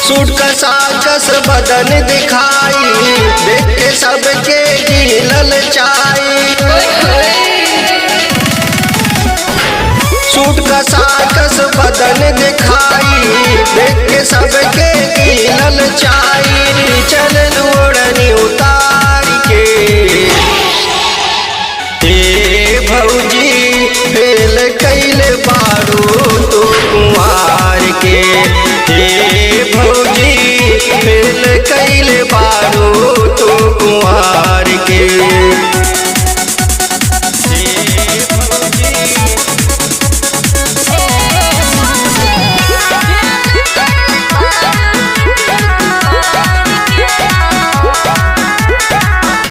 Suit कसा कस बदन दिखाई, देख के सबके गिलल चाई। सूट कसा कस बदन दिखाई, देख के सबके गिलल चाई। चल ओढ़नी उतार के ए भौजी फेल कैले बारू